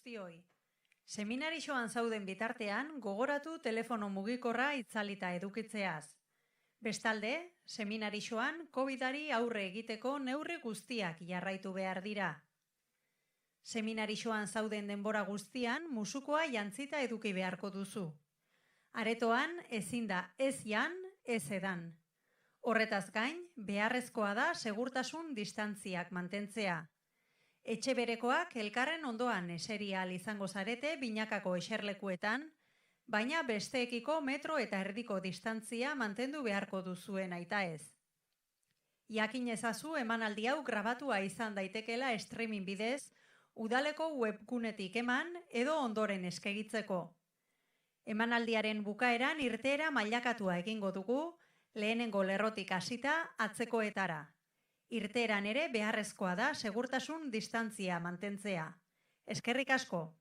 guztioi. Seminarixoan zauden bitartean, gogoratu telefono mugikorra itzalita edukitzeaz. Bestalde, seminarixoan COVID-ari aurre egiteko neurri guztiak jarraitu behar dira. Seminarixoan zauden denbora guztian, musukoa jantzita eduki beharko duzu. Aretoan, ezin da ez jan, ez edan. Horretaz gain, beharrezkoa da segurtasun distantziak mantentzea. Etxe berekoak elkarren ondoan eseri ahal izango zarete binakako eserlekuetan, baina besteekiko metro eta erdiko distantzia mantendu beharko duzuen aita ez. Jakin ezazu emanaldi hau grabatua izan daitekela streaming bidez, udaleko webgunetik eman edo ondoren eskegitzeko. Emanaldiaren bukaeran irteera mailakatua egingo dugu, lehenengo lerrotik hasita atzekoetara. Irteeran ere beharrezkoa da segurtasun distantzia mantentzea. Eskerrik asko.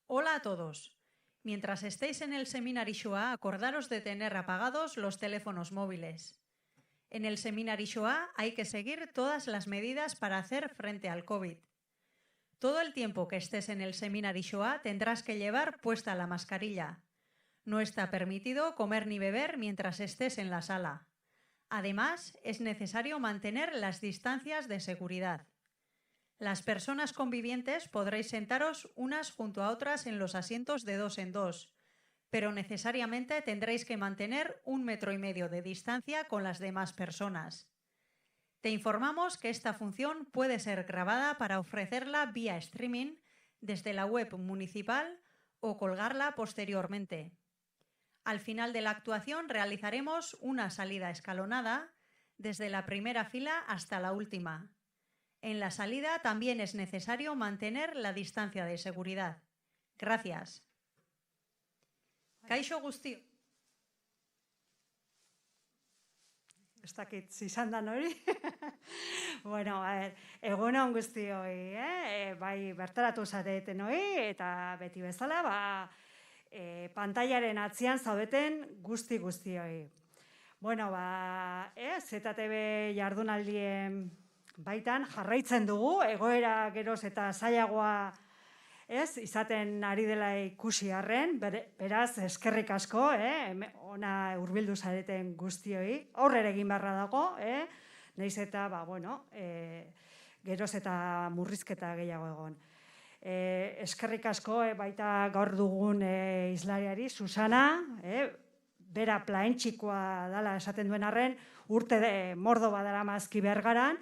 Hola a todos. Mientras estéis en el seminarishoa, acordaros de tener apagados los teléfonos móviles. En el seminarishoa hay que seguir todas las medidas para hacer frente al COVID. Todo el tiempo que estés en el seminarishoa tendrás que llevar puesta la mascarilla. No está permitido comer ni beber mientras estés en la sala. Además, es necesario mantener las distancias de seguridad. Las personas convivientes podréis sentaros unas junto a otras en los asientos de 2 en 2, pero necesariamente tendréis que mantener 1,5 metros de distancia con las demás personas. Te informamos que esta función puede ser grabada para ofrecerla vía streaming desde la web municipal o colgarla posteriormente. Al final de la actuación realizaremos una salida escalonada desde la primera fila hasta la última. En la salida también es necesario mantener la distancia de seguridad. Gracias. Kaixo guztio. Ez dakit izan da hori. Bueno, egun on guztioi, bai bertaratu zareten hori, eta beti bezala, pantailaren atzean zaudeten guztioi. Bueno, ZTV jardunaldien baitan jarraitzen dugu, egoera geroz eta zailagoa izaten ari dela ikusi arren, beraz eskerrik asko, ona hurbildu zareten guztioi, aurrera egin beharra dago, nahiz eta, geroz eta murrizketa gehiago egon. Eskerrik asko baita gaur dugun hizlariari, Susana, bera plaentxikoa dela esaten duen arren, urte mordo badara mazki Bergaran,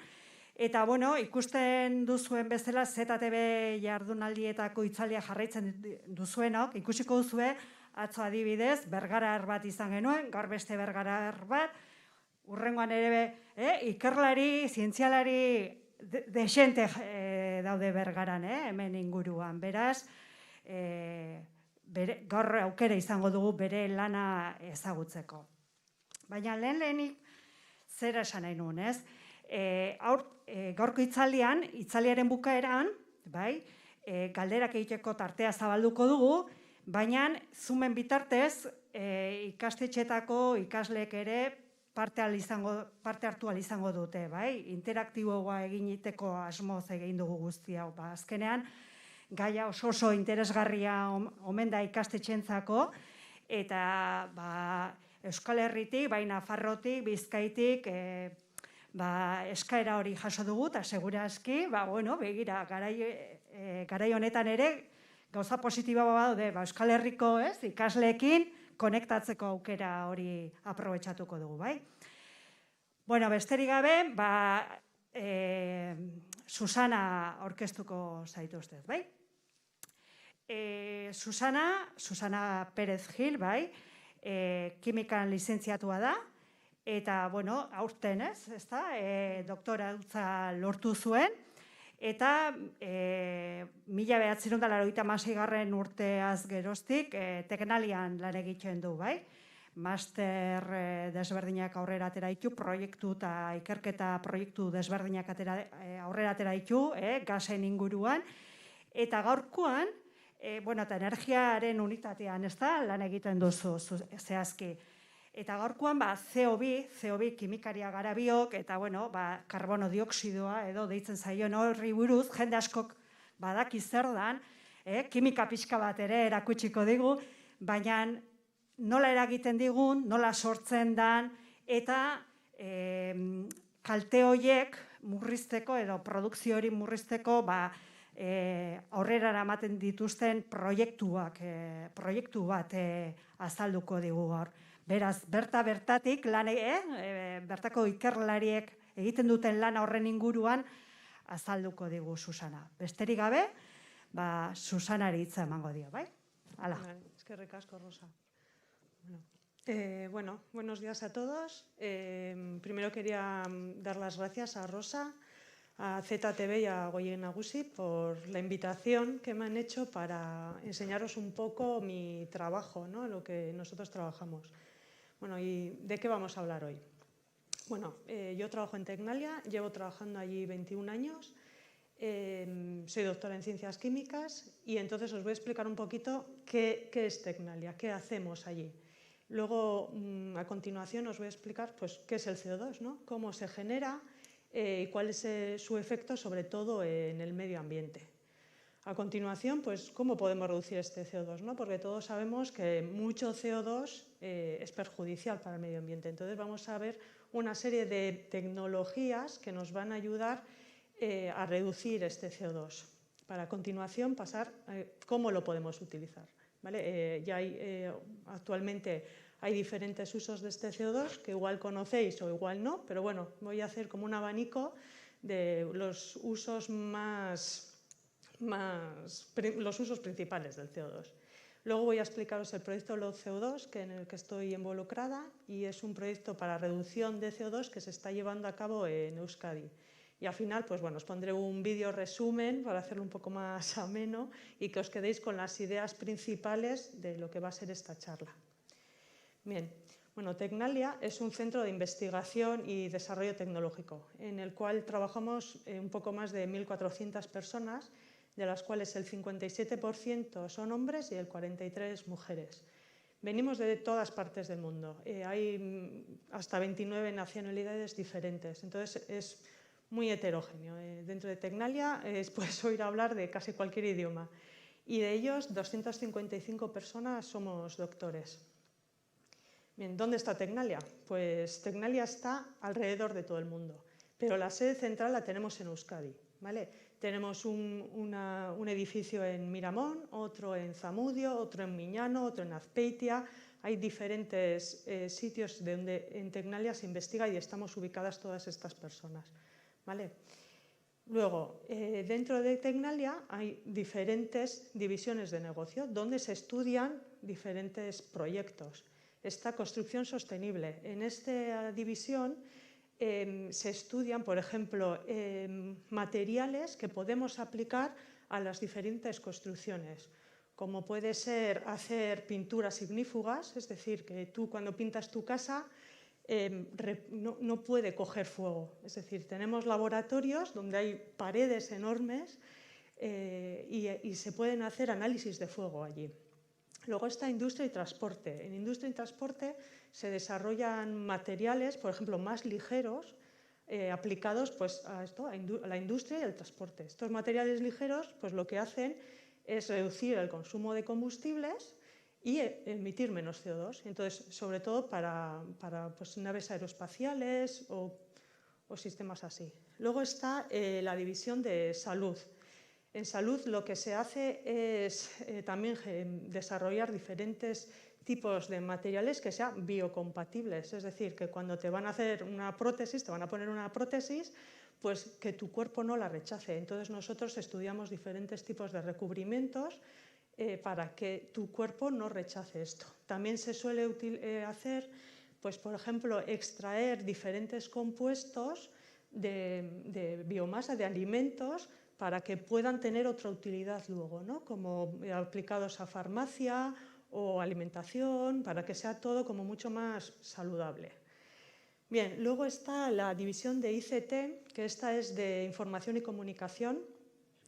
eta ikusten duzuen bezala ZTV jardunaldietako itzaldia jarraitzen duzuenok, ikusiko duzue, atzo adibidez, Bergarar bat izan genuen, gaur beste Bergarar bat, urrengoan ere ikerlari, zientzialari desente daude Bergaran, hemen inguruan. Beraz, gaur aukera izango dugu bere lana ezagutzeko. Baina lehenik zera esan nahi nuen, ez? Gaurko itzaliaren bukaeran, galderak egiteko tartea zabalduko dugu, baina zumen bitartez ikastetxetako ikasleek ere parte hartu ahal izango dute, interaktiboa egiteko asmoz egin dugu guzti hau. Azkenean, gaia oso interesgarria omen da ikastetxentzako, eta Euskal Herritik, Nafarrotik, Bizkaitik, eskaera hori jaso dugu, eta segurazki, begira, garai honetan ere, gauza positiboa daude, Euskal Herriko ikasleekin konektatzeko aukera hori aprobetxatuko dugu, besterik gabe, Susana orkestuko zaituztet, Susana Pérez Gil, kimikan lizentziatua da, eta, aurten doktoratza lortu zuen, eta 1986 urteaz geroztik teknalian lan egiten du, master desberdinak aurrera atera ditu, proiektu eta ikerketa proiektu desberdinak aurrera atera ditu, gasen inguruan, eta gaurkoan, eta energiaren unitatean lan egiten duzu zehazki. Eta gaurkoan CO2 kimikaria gara biok, eta karbono dioksidoa edo deitzen zaion horri buruz, jende askok badaki zer dan, kimika pixka bat ere erakutsiko digu, baina nola eragiten digun, nola sortzen dan, eta kalte horiek murrizteko edo produkzio hori murrizteko aurrera eramaten dituzten proiektu bat azalduko digu gaur. Beraz, bertatik bertako ikerlariek egiten duten lan horren inguruan azalduko digu Susana. Besterik gabe, Susanari hitza emango dio, bai? Hala. Eskerrik asko, Rosa. Bueno, buenos días a todos. Primero quería dar las gracias a Rosa, a ZTV y a Goyen Nagusi por la invitación que me han hecho para enseñaros un poco mi trabajo, ¿no? Lo que nosotros trabajamos. Bueno, ¿y de qué vamos a hablar hoy? Bueno, yo trabajo en Tecnalia, llevo trabajando allí 21 años, soy doctora en Ciencias Químicas y entonces os voy a explicar un poquito qué es Tecnalia, qué hacemos allí. Luego, a continuación, os voy a explicar pues, qué es el CO2, ¿no? Cómo se genera y cuál es su efecto, sobre todo en el medio ambiente. A continuación, pues, cómo podemos reducir este CO2, ¿no? Porque todos sabemos que mucho CO2 es perjudicial para el medio ambiente. Entonces, vamos a ver una serie de tecnologías que nos van a ayudar a reducir este CO2. Para a continuación pasar a cómo lo podemos utilizar. ¿Vale? Actualmente hay diferentes usos de este CO2 que igual conocéis o igual no, pero bueno, voy a hacer como un abanico de los usos los usos principales del CO2. Luego voy a explicaros el proyecto Low CO2 en el que estoy involucrada y es un proyecto para reducción de CO2 que se está llevando a cabo en Euskadi. Y al final, pues bueno, os pondré un vídeo resumen para hacerlo un poco más ameno y que os quedéis con las ideas principales de lo que va a ser esta charla. Bien, bueno, Tecnalia es un centro de investigación y desarrollo tecnológico en el cual trabajamos un poco más de 1.400 personas, de las cuales el 57% son hombres y el 43% mujeres. Venimos de todas partes del mundo, hay hasta 29 nacionalidades diferentes, entonces es muy heterogéneo. Dentro de Tecnalia puedes oír hablar de casi cualquier idioma y de ellos 255 personas somos doctores. Bien, ¿dónde está Tecnalia? Pues Tecnalia está alrededor de todo el mundo, pero la sede central la tenemos en Euskadi, ¿vale? Tenemos un edificio en Miramón, otro en Zamudio, otro en Miñano, otro en Azpeitia. Hay diferentes sitios donde en Tecnalia se investiga y estamos ubicadas todas estas personas. ¿Vale? Luego, dentro de Tecnalia hay diferentes divisiones de negocio donde se estudian diferentes proyectos. Está construcción sostenible. En esta división se estudian, por ejemplo, materiales que podemos aplicar a las diferentes construcciones, como puede ser hacer pinturas ignífugas, es decir, que tú cuando pintas tu casa no puede coger fuego. Es decir, tenemos laboratorios donde hay paredes enormes y se pueden hacer análisis de fuego allí. Luego está industria y transporte. En industria y transporte se desarrollan materiales, por ejemplo, más ligeros, aplicados pues, a la industria y el transporte. Estos materiales ligeros pues, lo que hacen es reducir el consumo de combustibles y emitir menos CO2. Entonces, sobre todo para pues, naves aeroespaciales o sistemas así. Luego está la división de salud. En salud lo que se hace es también desarrollar diferentes tipos de materiales que sean biocompatibles. Es decir, que cuando te van a hacer una prótesis, te van a poner una prótesis, pues que tu cuerpo no la rechace. Entonces nosotros estudiamos diferentes tipos de recubrimientos para que tu cuerpo no rechace esto. También se suele hacer, pues, por ejemplo, extraer diferentes compuestos de biomasa, de alimentos, para que puedan tener otra utilidad luego, ¿no? Como aplicados a farmacia o alimentación, para que sea todo como mucho más saludable. Bien, luego está la división de ICT, que esta es de información y comunicación.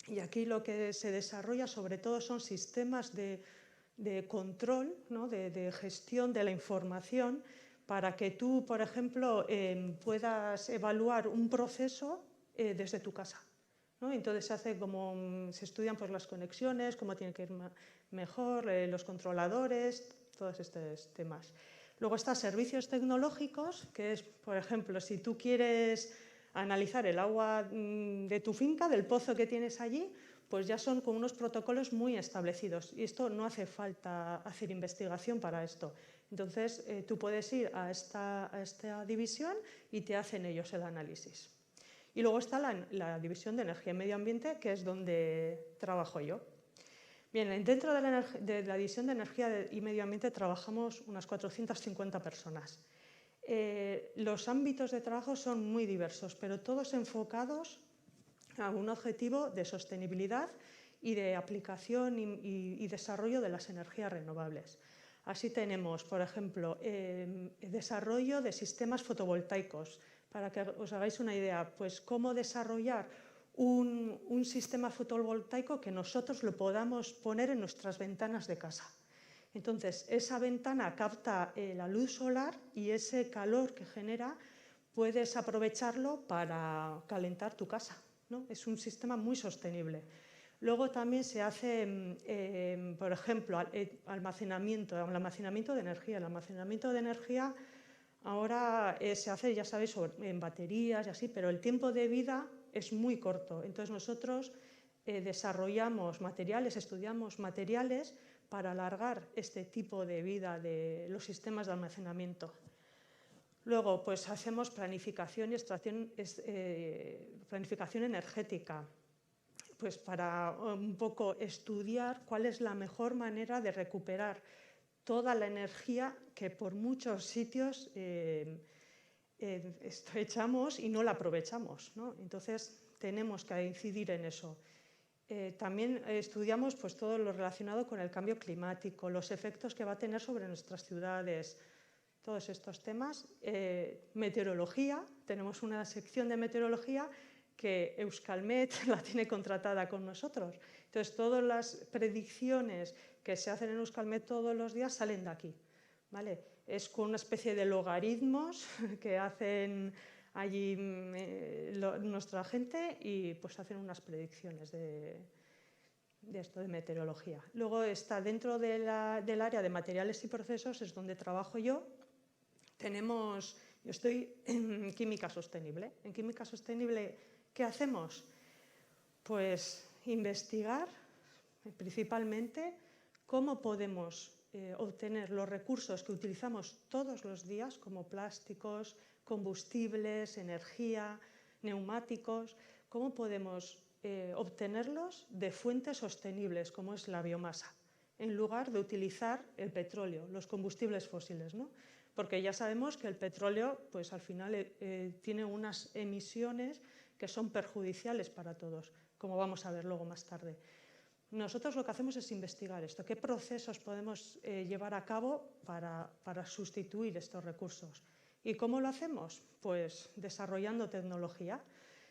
Y aquí lo que se desarrolla sobre todo son sistemas de control, ¿no? de gestión de la información para que tú, por ejemplo, puedas evaluar un proceso desde tu casa. ¿no? Entonces se estudian pues, las conexiones, cómo tiene que ir mejor, los controladores, todos estos temas. Luego está servicios tecnológicos, que es, por ejemplo, si tú quieres analizar el agua de tu finca, del pozo que tienes allí, pues ya son con unos protocolos muy establecidos y esto no hace falta hacer investigación para esto. Entonces, tú puedes ir a esta división y te hacen ellos el análisis. Y luego está la división de energía y medio ambiente, que es donde trabajo yo. Bien, dentro de la división de energía y medio ambiente trabajamos unas 450 personas. Los ámbitos de trabajo son muy diversos, pero todos enfocados a un objetivo de sostenibilidad y de aplicación y desarrollo de las energías renovables. Así tenemos, por ejemplo, desarrollo de sistemas fotovoltaicos. Para que os hagáis una idea, pues cómo desarrollar un sistema fotovoltaico que nosotros lo podamos poner en nuestras ventanas de casa. Entonces, esa ventana capta la luz solar y ese calor que genera puedes aprovecharlo para calentar tu casa, ¿no? Es un sistema muy sostenible. Luego también se hace, por ejemplo, almacenamiento de energía. El almacenamiento de energía ahora se hace, ya sabéis, en baterías y así, pero el tiempo de vida es muy corto. Entonces nosotros desarrollamos materiales, estudiamos materiales para alargar este tipo de vida de los sistemas de almacenamiento. Luego, pues hacemos planificación energética, pues para un poco estudiar cuál es la mejor manera de recuperar toda la energía que por muchos sitios echamos y no la aprovechamos, ¿no? Entonces, tenemos que incidir en eso. También estudiamos pues, todo lo relacionado con el cambio climático, los efectos que va a tener sobre nuestras ciudades, todos estos temas. Meteorología, tenemos una sección de meteorología que Euskalmet la tiene contratada con nosotros. Entonces, todas las predicciones que se hacen en Euskalmet todos los días salen de aquí, ¿vale? Es con una especie de logaritmos que hacen allí nuestra gente y pues hacen unas predicciones de esto de meteorología. Luego está dentro del área de materiales y procesos, es donde trabajo yo. Yo estoy en química sostenible. En química sostenible, ¿qué hacemos? Pues investigar principalmente cómo podemos obtener los recursos que utilizamos todos los días, como plásticos, combustibles, energía, neumáticos, cómo podemos obtenerlos de fuentes sostenibles, como es la biomasa, en lugar de utilizar el petróleo, los combustibles fósiles, ¿no? Porque ya sabemos que el petróleo, pues al final tiene unas emisiones que son perjudiciales para todos, como vamos a ver luego más tarde. Nosotros lo que hacemos es investigar esto, qué procesos podemos llevar a cabo para sustituir estos recursos. ¿Y cómo lo hacemos? Pues desarrollando tecnología.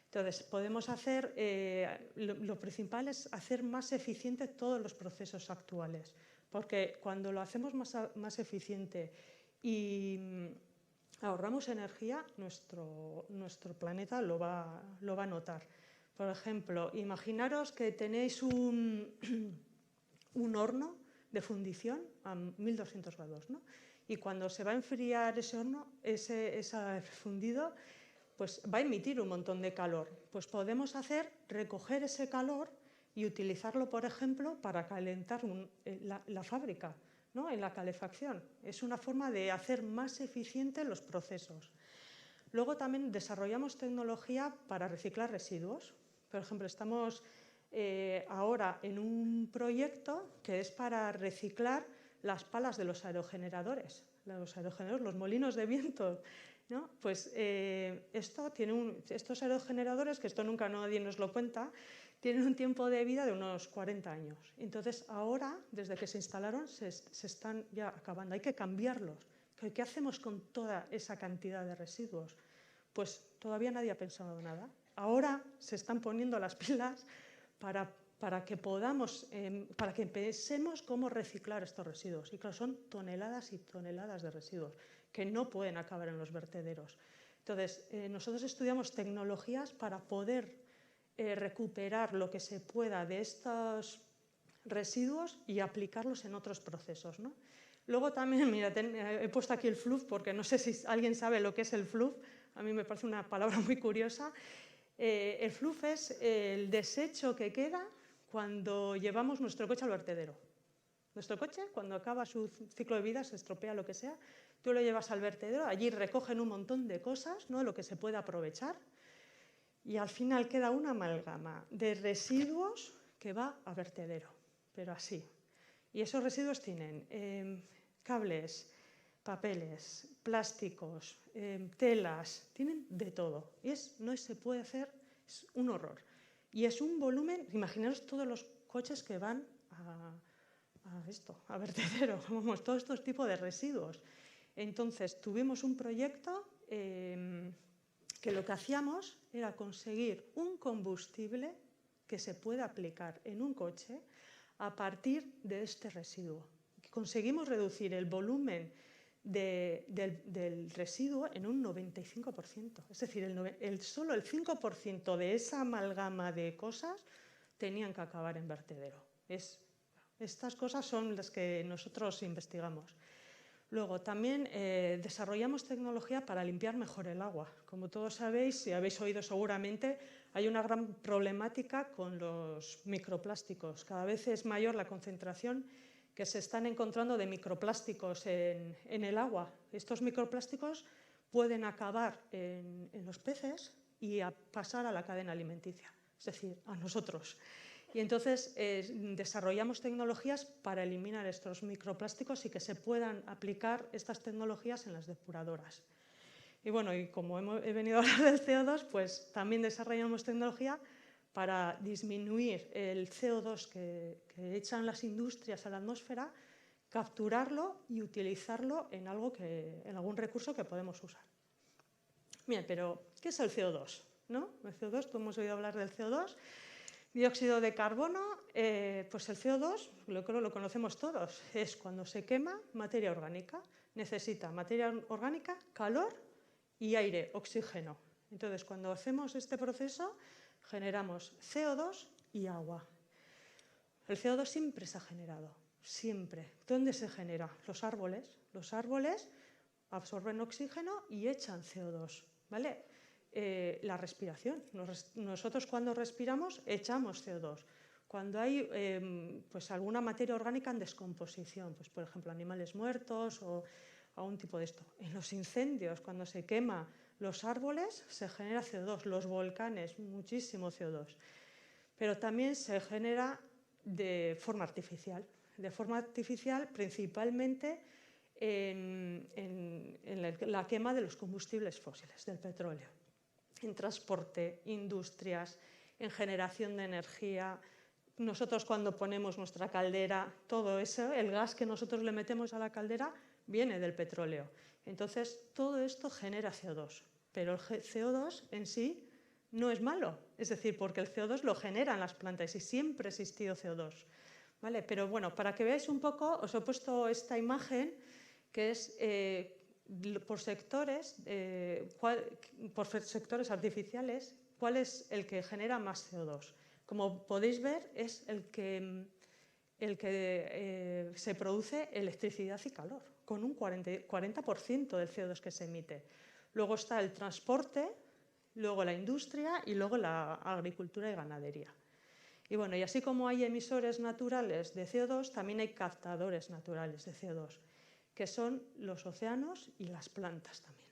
Entonces, podemos hacer, lo principal es hacer más eficiente todos los procesos actuales, porque cuando lo hacemos más eficiente y ahorramos energía, nuestro planeta lo va a notar. Por ejemplo, imaginaros que tenéis un horno de fundición a 1200 grados, ¿no? Y cuando se va a enfriar ese horno, ese fundido, pues va a emitir un montón de calor. Pues podemos recoger ese calor y utilizarlo, por ejemplo, para calentar la fábrica, ¿no? En la calefacción. Es una forma de hacer más eficientes los procesos. Luego también desarrollamos tecnología para reciclar residuos. Por ejemplo, estamos ahora en un proyecto que es para reciclar las palas de los aerogeneradores, los molinos de viento, ¿no? Pues estos aerogeneradores, que esto nunca nadie nos lo cuenta, tienen un tiempo de vida de unos 40 años. Entonces, ahora, desde que se instalaron, se están ya acabando. Hay que cambiarlos. ¿Qué hacemos con toda esa cantidad de residuos? Pues todavía nadie ha pensado nada. Ahora se están poniendo las pilas para que pensemos cómo reciclar estos residuos. Y claro, son toneladas y toneladas de residuos que no pueden acabar en los vertederos. Entonces, nosotros estudiamos tecnologías para poder recuperar lo que se pueda de estos residuos y aplicarlos en otros procesos, ¿no? Luego también, mira, he puesto aquí el fluff porque no sé si alguien sabe lo que es el fluff. A mí me parece una palabra muy curiosa. El fluff es el desecho que queda cuando llevamos nuestro coche al vertedero. Nuestro coche, cuando acaba su ciclo de vida, se estropea, lo que sea, tú lo llevas al vertedero, allí recogen un montón de cosas, ¿no?, lo que se puede aprovechar, y al final queda una amalgama de residuos que va a vertedero, pero así. Y esos residuos tienen cables, papeles, plásticos, telas, tienen de todo. Y no se puede hacer, es un horror. Y es un volumen, imaginaos todos los coches que van a vertedero, vamos, todos estos tipos de residuos. Entonces, tuvimos un proyecto que lo que hacíamos era conseguir un combustible que se pueda aplicar en un coche a partir de este residuo. Conseguimos reducir el volumen del residuo en un 95%. Es decir, solo el 5% de esa amalgama de cosas tenían que acabar en vertedero. Estas cosas son las que nosotros investigamos. Luego, también desarrollamos tecnología para limpiar mejor el agua. Como todos sabéis, y habéis oído seguramente, hay una gran problemática con los microplásticos. Cada vez es mayor la concentración que se están encontrando de microplásticos en el agua. Estos microplásticos pueden acabar en los peces y pasar a la cadena alimenticia, es decir, a nosotros. Y entonces desarrollamos tecnologías para eliminar estos microplásticos y que se puedan aplicar estas tecnologías en las depuradoras. Y bueno, y como he venido a hablar del CO2, pues también desarrollamos tecnología para disminuir el CO2 que echan las industrias a la atmósfera, capturarlo y utilizarlo en algún recurso que podemos usar. Bien, pero ¿qué es el CO2? ¿No? El CO2, tú hemos oído hablar del CO2. Dióxido de carbono, pues el CO2, lo conocemos todos, es cuando se quema materia orgánica. Necesita materia orgánica, calor y aire, oxígeno. Entonces, cuando hacemos este proceso, generamos CO2 y agua. El CO2 siempre se ha generado, siempre. ¿Dónde se genera? Los árboles. Los árboles absorben oxígeno y echan CO2, ¿vale? La respiración. Nosotros cuando respiramos echamos CO2. Cuando hay pues alguna materia orgánica en descomposición, pues por ejemplo animales muertos o algún tipo de esto. En los incendios, cuando se quema los árboles, se genera CO2. Los volcanes, muchísimo CO2. Pero también se genera de forma artificial. De forma artificial principalmente en la quema de los combustibles fósiles, del petróleo. En transporte, industrias, en generación de energía. Nosotros cuando ponemos nuestra caldera, todo eso, el gas que nosotros le metemos a la caldera viene del petróleo. Entonces, todo esto genera CO2, pero el CO2 en sí no es malo, es decir, porque el CO2 lo generan las plantas y siempre ha existido CO2. ¿Vale? Pero bueno, para que veáis un poco, os he puesto esta imagen que es por sectores artificiales, cuál es el que genera más CO2. Como podéis ver, es el que se produce electricidad y calor, con un 40% del CO2 que se emite. Luego está el transporte, luego la industria y luego la agricultura y ganadería. Y bueno, y así como hay emisores naturales de CO2, también hay captadores naturales de CO2, que son los océanos y las plantas también.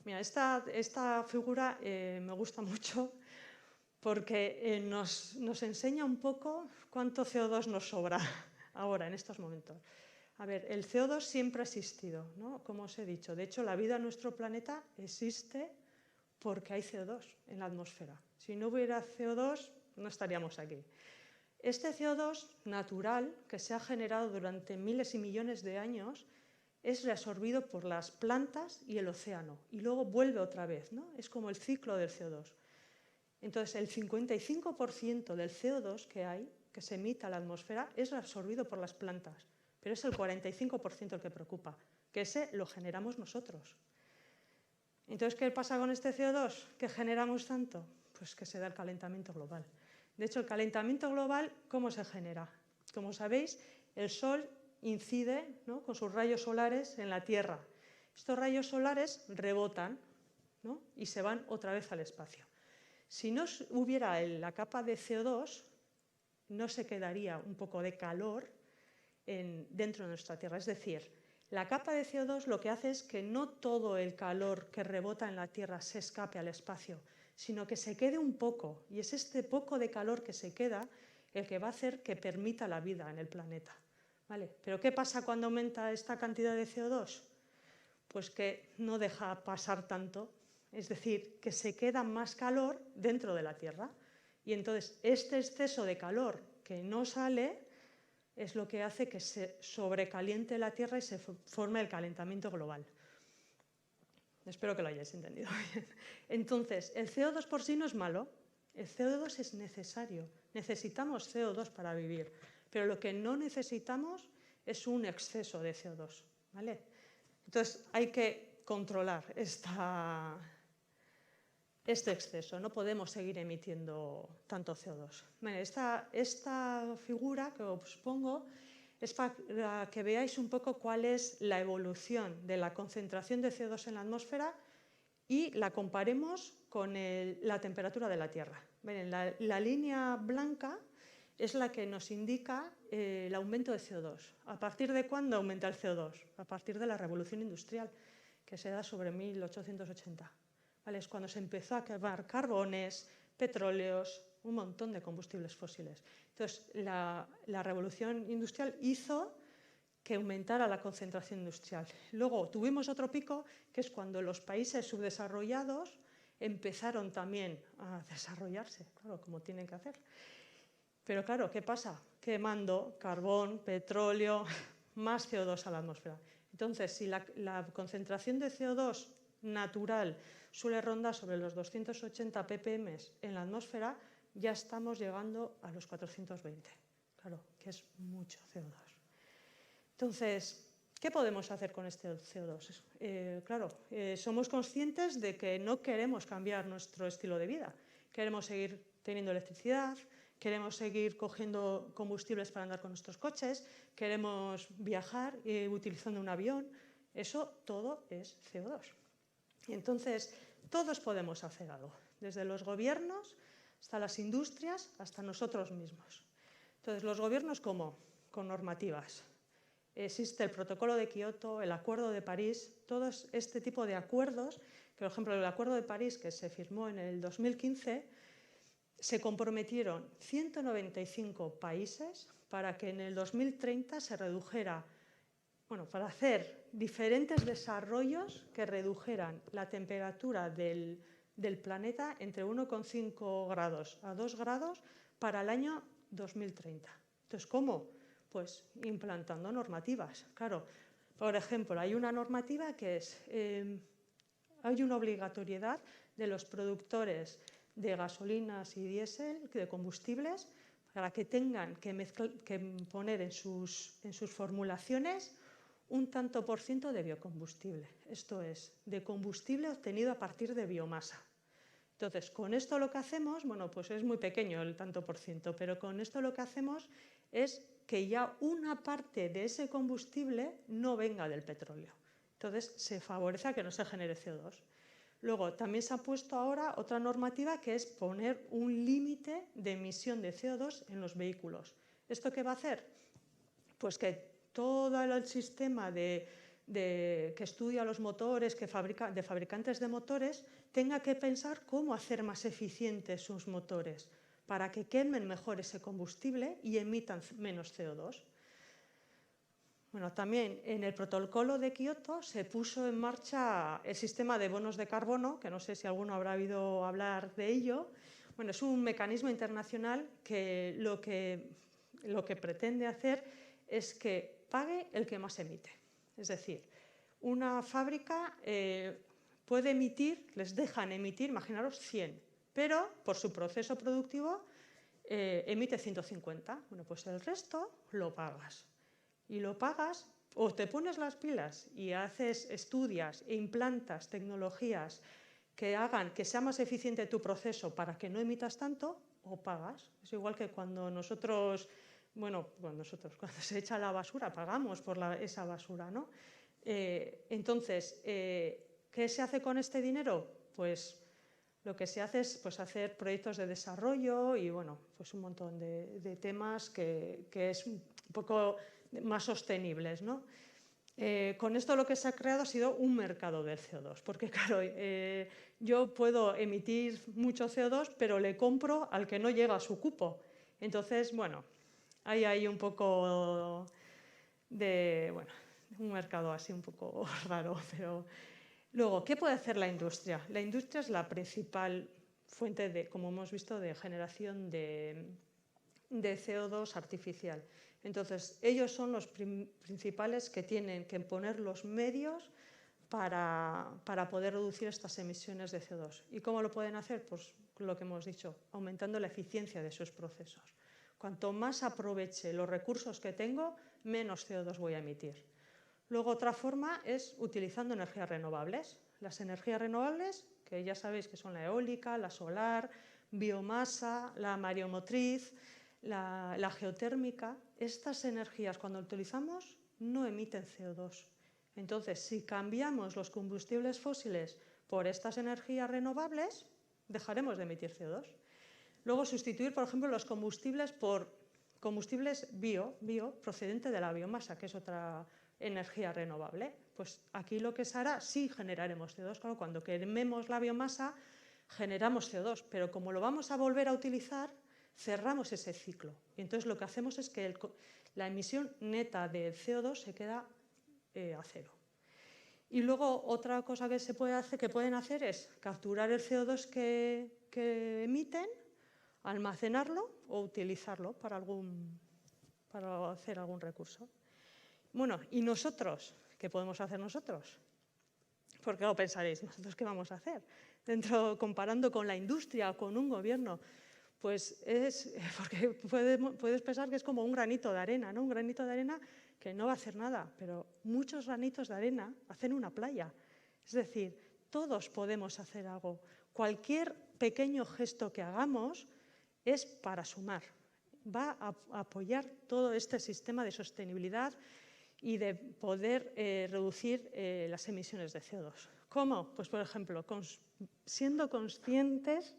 Mira, esta figura me gusta mucho porque nos enseña un poco cuánto CO2 nos sobra ahora, en estos momentos. A ver, el CO2 siempre ha existido, ¿no? Como os he dicho. De hecho, la vida en nuestro planeta existe porque hay CO2 en la atmósfera. Si no hubiera CO2, no estaríamos aquí. Este CO2 natural, que se ha generado durante miles y millones de años, es reabsorbido por las plantas y el océano, y luego vuelve otra vez, ¿no? Es como el ciclo del CO2. Entonces, el 55% del CO2 que hay, que se emite a la atmósfera, es reabsorbido por las plantas, pero es el 45% el que preocupa, que ese lo generamos nosotros. Entonces, ¿qué pasa con este CO2 que generamos tanto? Pues que se da el calentamiento global. De hecho, el calentamiento global, ¿cómo se genera? Como sabéis, el Sol incide, ¿no?, con sus rayos solares en la Tierra. Estos rayos solares rebotan, ¿no?, y se van otra vez al espacio. Si no hubiera la capa de CO2, no se quedaría un poco de calor dentro de nuestra Tierra. Es decir, la capa de CO2 lo que hace es que no todo el calor que rebota en la Tierra se escape al espacio, sino que se quede un poco, y es este poco de calor que se queda el que va a hacer que permita la vida en el planeta. ¿Vale? ¿Pero qué pasa cuando aumenta esta cantidad de CO2? Pues que no deja pasar tanto, es decir, que se queda más calor dentro de la Tierra. Y entonces este exceso de calor que no sale es lo que hace que se sobrecaliente la Tierra y se forme el calentamiento global. Espero que lo hayáis entendido bien. Entonces, el CO2 por sí no es malo, el CO2 es necesario, necesitamos CO2 para vivir, pero lo que no necesitamos es un exceso de CO2, ¿vale? Entonces, hay que controlar este exceso, no podemos seguir emitiendo tanto CO2. Bueno, esta figura que os pongo es para que veáis un poco cuál es la evolución de la concentración de CO2 en la atmósfera y la comparemos con la temperatura de la Tierra. Miren, la línea blanca es la que nos indica el aumento de CO2. ¿A partir de cuándo aumenta el CO2? A partir de la revolución industrial, que se da sobre 1880. ¿Vale? Es cuando se empezó a quemar carbones, petróleos, un montón de combustibles fósiles. Entonces, la revolución industrial hizo que aumentara la concentración industrial. Luego tuvimos otro pico, que es cuando los países subdesarrollados empezaron también a desarrollarse, claro, como tienen que hacer. Pero claro, ¿qué pasa? Quemando carbón, petróleo, más CO2 a la atmósfera. Entonces, si la concentración de CO2 natural suele rondar sobre los 280 ppm en la atmósfera, ya estamos llegando a los 420. Claro, que es mucho CO2. Entonces, ¿qué podemos hacer con este CO2? Somos conscientes de que no queremos cambiar nuestro estilo de vida. Queremos seguir teniendo electricidad, queremos seguir cogiendo combustibles para andar con nuestros coches, queremos viajar utilizando un avión. Eso todo es CO2. Entonces, todos podemos hacer algo, desde los gobiernos hasta las industrias, hasta nosotros mismos. Entonces, los gobiernos, ¿cómo? Con normativas. Existe el Protocolo de Kioto, el Acuerdo de París, todo este tipo de acuerdos, que, por ejemplo, el Acuerdo de París, que se firmó en el 2015, se comprometieron 195 países para que en el 2030 se redujera, para hacer diferentes desarrollos que redujeran la temperatura del planeta entre 1,5 grados a 2 grados para el año 2030. Entonces, ¿cómo? Pues implantando normativas. Claro, por ejemplo, hay una normativa que hay una obligatoriedad de los productores de gasolinas y diésel, de combustibles, para que tengan que poner en sus formulaciones un tanto por ciento de biocombustible. Esto es, de combustible obtenido a partir de biomasa. Entonces, con esto lo que hacemos, pues es muy pequeño el tanto por ciento, pero con esto lo que hacemos es que ya una parte de ese combustible no venga del petróleo. Entonces, se favorece a que no se genere CO2. Luego, también se ha puesto ahora otra normativa que es poner un límite de emisión de CO2 en los vehículos. ¿Esto qué va a hacer? Pues que todo el sistema que estudia los motores, de fabricantes de motores, tenga que pensar cómo hacer más eficientes sus motores para que quemen mejor ese combustible y emitan menos CO2. También en el Protocolo de Kioto se puso en marcha el sistema de bonos de carbono, que no sé si alguno habrá oído hablar de ello. Es un mecanismo internacional que lo que pretende hacer es que pague el que más emite. Es decir, una fábrica puede emitir, les dejan emitir, imaginaros 100, pero por su proceso productivo emite 150. Pues el resto lo pagas. Y lo pagas o te pones las pilas y estudias e implantas tecnologías que hagan que sea más eficiente tu proceso para que no emitas tanto, o pagas. Es igual que cuando nosotros, cuando se echa la basura, pagamos por esa basura, ¿no? Entonces, ¿qué se hace con este dinero? Pues lo que se hace es hacer proyectos de desarrollo y pues un montón de temas que es un poco más sostenibles, ¿no? Con esto lo que se ha creado ha sido un mercado del CO2, porque claro, yo puedo emitir mucho CO2, pero le compro al que no llega a su cupo. Entonces, hay ahí un poco de, un mercado así un poco raro, pero... Luego, ¿qué puede hacer la industria? La industria es la principal fuente, como hemos visto, de generación de CO2 artificial. Entonces, ellos son los principales que tienen que poner los medios para poder reducir estas emisiones de CO2. ¿Y cómo lo pueden hacer? Pues lo que hemos dicho, aumentando la eficiencia de sus procesos. Cuanto más aproveche los recursos que tengo, menos CO2 voy a emitir. Luego, otra forma es utilizando energías renovables. Las energías renovables, que ya sabéis que son la eólica, la solar, biomasa, la mareomotriz, la geotérmica, estas energías cuando utilizamos no emiten CO2. Entonces, si cambiamos los combustibles fósiles por estas energías renovables, dejaremos de emitir CO2. Luego, sustituir, por ejemplo, los combustibles por combustibles bio procedente de la biomasa, que es otra energía renovable. Pues aquí lo que se hará, sí generaremos CO2. Claro, cuando quememos la biomasa, generamos CO2, pero como lo vamos a volver a utilizar, cerramos ese ciclo. Y entonces lo que hacemos es que la emisión neta de CO2 se queda a cero. Y luego otra cosa que pueden hacer es capturar el CO2 que emiten, almacenarlo o utilizarlo para hacer algún recurso. ¿Y nosotros? ¿Qué podemos hacer nosotros? Porque pensaréis, ¿nosotros qué vamos a hacer? Comparando con la industria o con un gobierno, pues porque puedes pensar que es como un granito de arena, ¿no? Un granito de arena que no va a hacer nada, pero muchos granitos de arena hacen una playa. Es decir, todos podemos hacer algo. Cualquier pequeño gesto que hagamos es para sumar. Va a apoyar todo este sistema de sostenibilidad y de poder reducir las emisiones de CO2. ¿Cómo? Pues, por ejemplo, siendo conscientes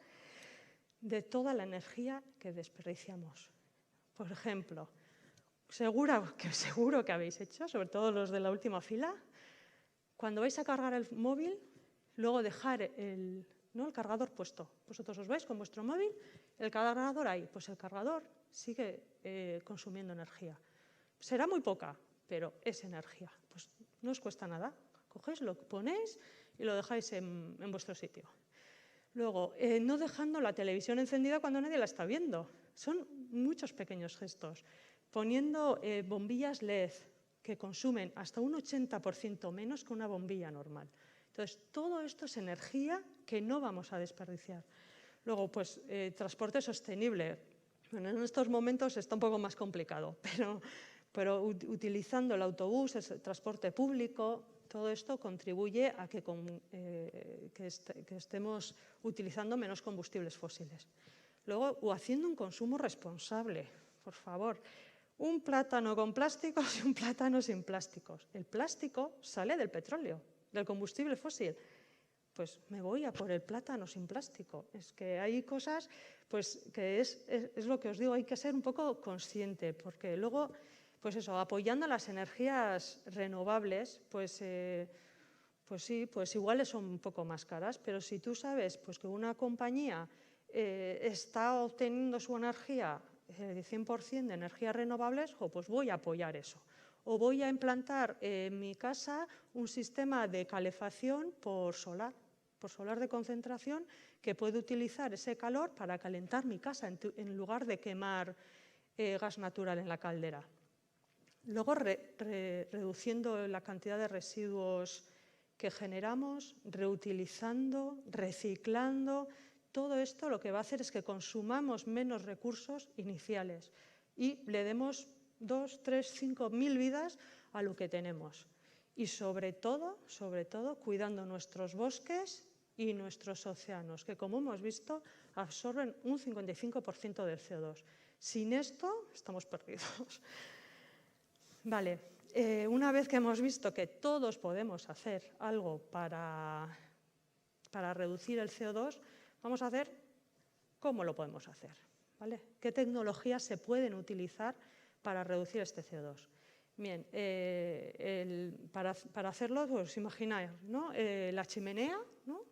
de toda la energía que desperdiciamos. Por ejemplo, seguro que habéis hecho, sobre todo los de la última fila, cuando vais a cargar el móvil, luego dejar el cargador puesto. Vosotros os vais con vuestro móvil, el cargador ahí, pues el cargador sigue consumiendo energía. Será muy poca, pero es energía. Pues no os cuesta nada. Cogéis, lo ponéis y lo dejáis en vuestro sitio. Luego, no dejando la televisión encendida cuando nadie la está viendo. Son muchos pequeños gestos. Poniendo bombillas LED que consumen hasta un 80% menos que una bombilla normal. Entonces, todo esto es energía que no vamos a desperdiciar. Luego, pues, transporte sostenible. Bueno, en estos momentos está un poco más complicado, pero utilizando el autobús, el transporte público, todo esto contribuye a que estemos utilizando menos combustibles fósiles. Luego, haciendo un consumo responsable, por favor. Un plátano con plásticos y un plátano sin plásticos. El plástico sale del petróleo, del combustible fósil. Pues me voy a por el plátano sin plástico. Es que hay cosas, pues que es lo que os digo, hay que ser un poco consciente, porque luego, pues eso, apoyando las energías renovables, pues sí, pues igual son un poco más caras, pero si tú sabes pues que una compañía está obteniendo su energía de 100% de energías renovables, pues voy a apoyar eso. O voy a implantar en mi casa un sistema de calefacción por solar de concentración que puede utilizar ese calor para calentar mi casa en lugar de quemar gas natural en la caldera. Luego, reduciendo la cantidad de residuos que generamos, reutilizando, reciclando. Todo esto lo que va a hacer es que consumamos menos recursos iniciales y le demos 2, 3, 5 mil vidas a lo que tenemos. Y sobre todo, cuidando nuestros bosques y nuestros océanos, que como hemos visto absorben un 55% del CO2. Sin esto estamos perdidos. Vale, una vez que hemos visto que todos podemos hacer algo para reducir el CO2, vamos a ver cómo lo podemos hacer, ¿vale? ¿Qué tecnologías se pueden utilizar para reducir este CO2? Bien, para hacerlo, pues imagináis, ¿no? La chimenea, ¿no?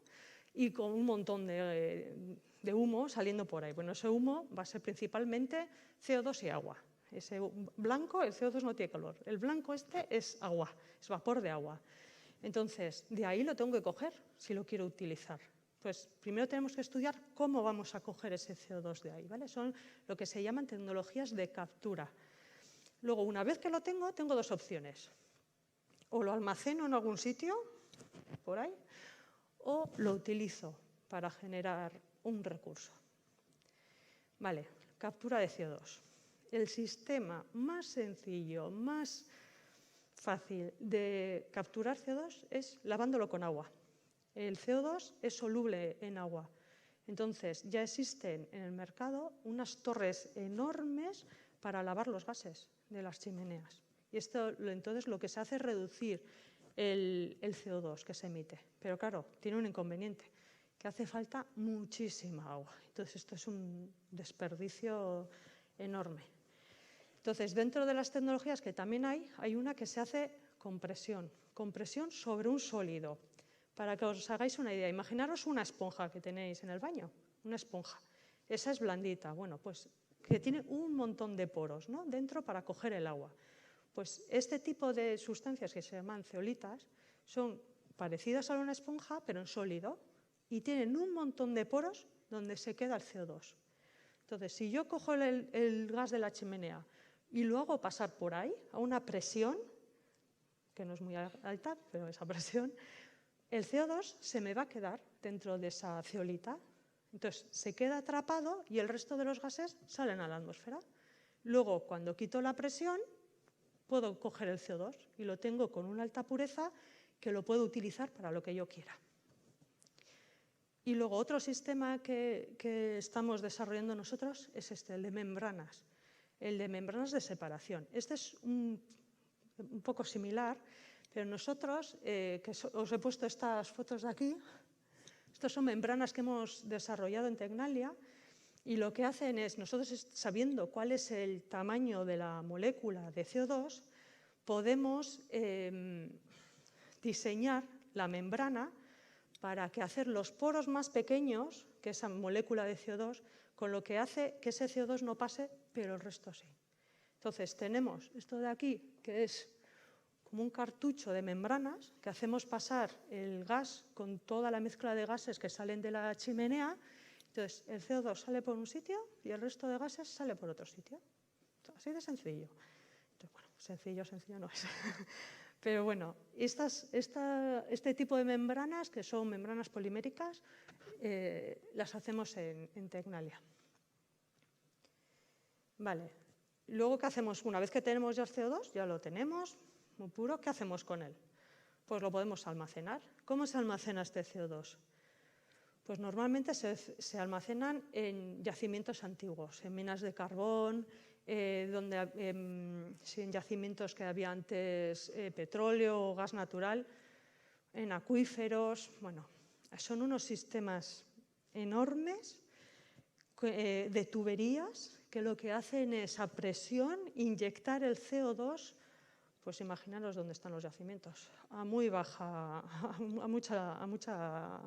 Y con un montón de humo saliendo por ahí. Bueno, ese humo va a ser principalmente CO2 y agua. Ese blanco, el CO2 no tiene color. El blanco este es agua, es vapor de agua. Entonces, de ahí lo tengo que coger si lo quiero utilizar. Pues primero tenemos que estudiar cómo vamos a coger ese CO2 de ahí, ¿vale? Son lo que se llaman tecnologías de captura. Luego, una vez que lo tengo dos opciones. O lo almaceno en algún sitio, por ahí, o lo utilizo para generar un recurso. Vale, captura de CO2. El sistema más sencillo, más fácil de capturar CO2 es lavándolo con agua. El CO2 es soluble en agua. Entonces, ya existen en el mercado unas torres enormes para lavar los gases de las chimeneas. Y esto entonces lo que se hace es reducir el CO2 que se emite. Pero claro, tiene un inconveniente, que hace falta muchísima agua. Entonces, esto es un desperdicio enorme. Entonces, dentro de las tecnologías que también hay una que se hace con presión sobre un sólido. Para que os hagáis una idea, imaginaros una esponja que tenéis en el baño, una esponja. Esa es blandita, bueno, pues que tiene un montón de poros, ¿no? Dentro para coger el agua. Pues este tipo de sustancias que se llaman zeolitas son parecidas a una esponja, pero en sólido, y tienen un montón de poros donde se queda el CO2. Entonces, si yo cojo el gas de la chimenea y lo hago pasar por ahí, a una presión, que no es muy alta, pero esa presión, el CO2 se me va a quedar dentro de esa zeolita. Entonces, se queda atrapado y el resto de los gases salen a la atmósfera. Luego, cuando quito la presión, puedo coger el CO2 y lo tengo con una alta pureza que lo puedo utilizar para lo que yo quiera. Y luego, otro sistema que estamos desarrollando nosotros es el de membranas. El de membranas de separación. Este es un poco similar, pero nosotros, os he puesto estas fotos de aquí, estos son membranas que hemos desarrollado en Tecnalia y lo que hacen es, nosotros sabiendo cuál es el tamaño de la molécula de CO2, podemos diseñar la membrana para que hacer los poros más pequeños que esa molécula de CO2, con lo que hace que ese CO2 no pase, pero el resto sí. Entonces, tenemos esto de aquí, que es como un cartucho de membranas, que hacemos pasar el gas con toda la mezcla de gases que salen de la chimenea. Entonces, el CO2 sale por un sitio y el resto de gases sale por otro sitio. Así de sencillo. Entonces, bueno, sencillo no es. Pero bueno, este tipo de membranas, que son membranas poliméricas, las hacemos en Tecnalia. Vale. Luego, ¿qué hacemos? Una vez que tenemos ya el CO2, ya lo tenemos, muy puro, ¿qué hacemos con él? Pues lo podemos almacenar. ¿Cómo se almacena este CO2? Pues normalmente se almacenan en yacimientos antiguos, en minas de carbón, en yacimientos que había antes petróleo o gas natural, en acuíferos. Bueno, son unos sistemas enormes de tuberías que lo que hacen es a presión inyectar el CO2, pues imaginaros dónde están los yacimientos, a muy baja, a mucha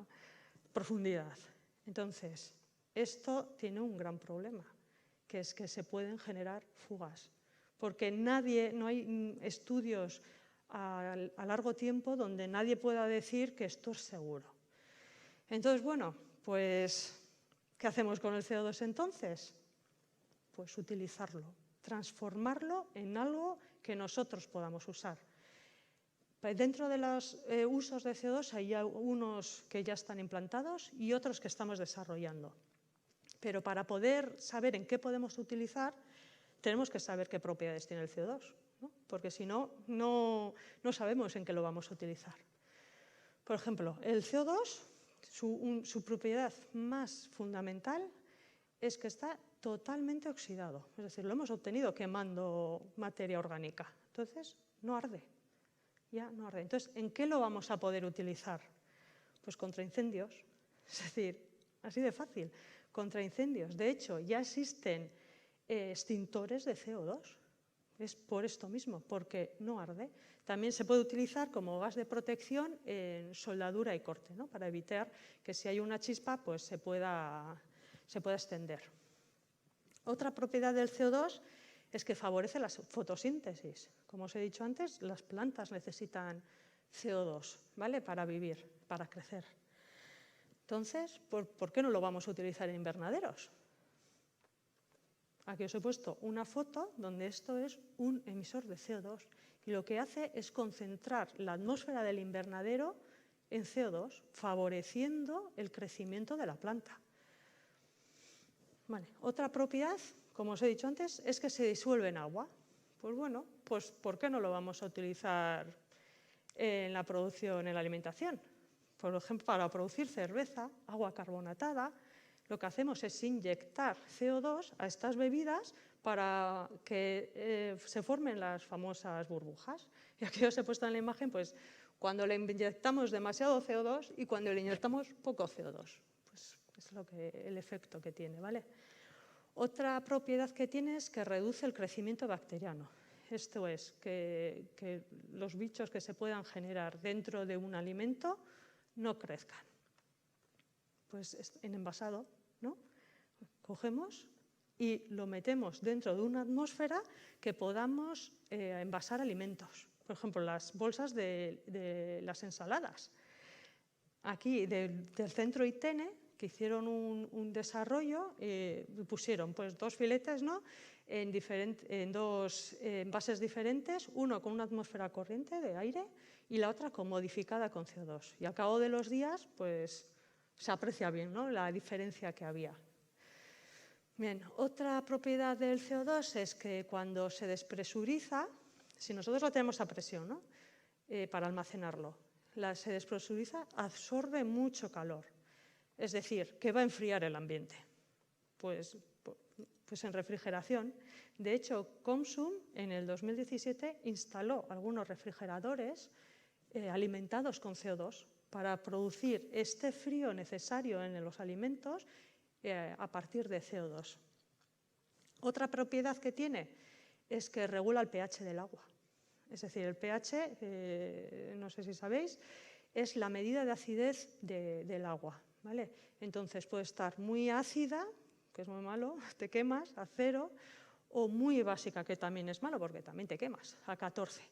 profundidad. Entonces, esto tiene un gran problema, que es que se pueden generar fugas, porque no hay estudios a largo tiempo donde nadie pueda decir que esto es seguro. Entonces, bueno, pues, ¿qué hacemos con el CO2 entonces? Pues utilizarlo, transformarlo en algo que nosotros podamos usar. Dentro de los usos de CO2 hay unos que ya están implantados y otros que estamos desarrollando. Pero para poder saber en qué podemos utilizar, tenemos que saber qué propiedades tiene el CO2, ¿no? Porque si no, no sabemos en qué lo vamos a utilizar. Por ejemplo, el CO2 su propiedad más fundamental es que está totalmente oxidado. Es decir, lo hemos obtenido quemando materia orgánica. Entonces, no arde. Ya no arde. Entonces, ¿en qué lo vamos a poder utilizar? Pues contra incendios. Es decir, así de fácil. Contra incendios. De hecho, ya existen extintores de CO2. Es por esto mismo, porque no arde. También se puede utilizar como gas de protección en soldadura y corte, ¿no? Para evitar que si hay una chispa pues se pueda extender. Otra propiedad del CO2 es que favorece la fotosíntesis. Como os he dicho antes, las plantas necesitan CO2, ¿vale? Para vivir, para crecer. Entonces, ¿por qué no lo vamos a utilizar en invernaderos? Aquí os he puesto una foto donde esto es un emisor de CO2 y lo que hace es concentrar la atmósfera del invernadero en CO2, favoreciendo el crecimiento de la planta. Vale. Otra propiedad, como os he dicho antes, es que se disuelve en agua. Pues bueno, pues ¿por qué no lo vamos a utilizar en la producción, en la alimentación? Por ejemplo, para producir cerveza, agua carbonatada, lo que hacemos es inyectar CO2 a estas bebidas para que se formen las famosas burbujas. Y aquí os he puesto en la imagen pues, cuando le inyectamos demasiado CO2 y cuando le inyectamos poco CO2. Pues es el efecto que tiene, ¿vale? Otra propiedad que tiene es que reduce el crecimiento bacteriano. Esto es, que los bichos que se puedan generar dentro de un alimento no crezcan. Pues en envasado, ¿no? Cogemos y lo metemos dentro de una atmósfera que podamos envasar alimentos. Por ejemplo, las bolsas de las ensaladas. Aquí, del centro ITENE, que hicieron un desarrollo, pusieron pues, 2 filetes, ¿no? en 2 envases diferentes, uno con una atmósfera corriente de aire y la otra con modificada con CO2. Y al cabo de los días, pues se aprecia bien, ¿no? La diferencia que había. Bien, otra propiedad del CO2 es que cuando se despresuriza, si nosotros lo tenemos a presión, ¿no? Para almacenarlo, se despresuriza, absorbe mucho calor. Es decir, que va a enfriar el ambiente. Pues en refrigeración. De hecho, Comsum en el 2017 instaló algunos refrigeradores alimentados con CO2 para producir este frío necesario en los alimentos a partir de CO2. Otra propiedad que tiene es que regula el pH del agua. Es decir, el pH, no sé si sabéis, es la medida de acidez del agua, ¿vale? Entonces puede estar muy ácida, que es muy malo, te quemas, a 0, o muy básica, que también es malo porque también te quemas, a 14.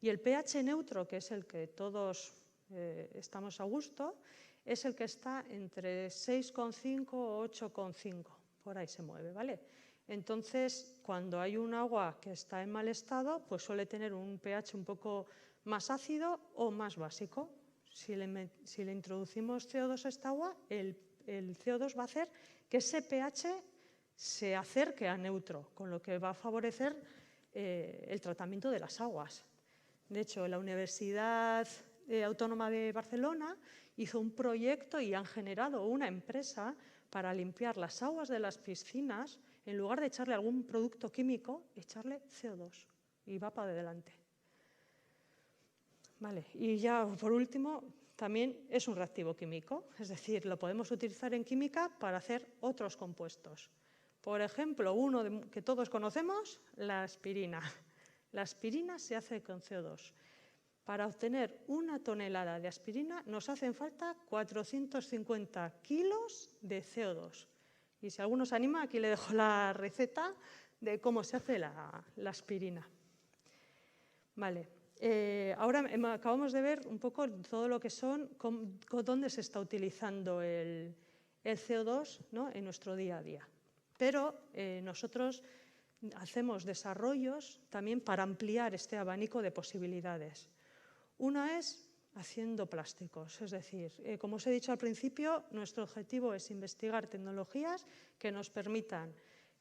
Y el pH neutro, que es el que todos estamos a gusto, es el que está entre 6,5 o 8,5, por ahí se mueve, ¿vale? Entonces, cuando hay un agua que está en mal estado, pues suele tener un pH un poco más ácido o más básico. Si le introducimos CO2 a esta agua, el CO2 va a hacer que ese pH se acerque a neutro, con lo que va a favorecer el tratamiento de las aguas. De hecho, la Universidad Autónoma de Barcelona hizo un proyecto y han generado una empresa para limpiar las aguas de las piscinas, en lugar de echarle algún producto químico, echarle CO2 y va para adelante. Vale, y ya por último, también es un reactivo químico, es decir, lo podemos utilizar en química para hacer otros compuestos. Por ejemplo, uno que todos conocemos, la aspirina. La aspirina se hace con CO2. Para obtener 1 tonelada de aspirina nos hacen falta 450 kilos de CO2. Y si alguno se anima, aquí le dejo la receta de cómo se hace la aspirina. Vale. Ahora acabamos de ver un poco todo lo que son, dónde se está utilizando el CO2, ¿no? En nuestro día a día. Pero nosotros hacemos desarrollos también para ampliar este abanico de posibilidades. Una es haciendo plásticos, es decir, como os he dicho al principio, nuestro objetivo es investigar tecnologías que nos permitan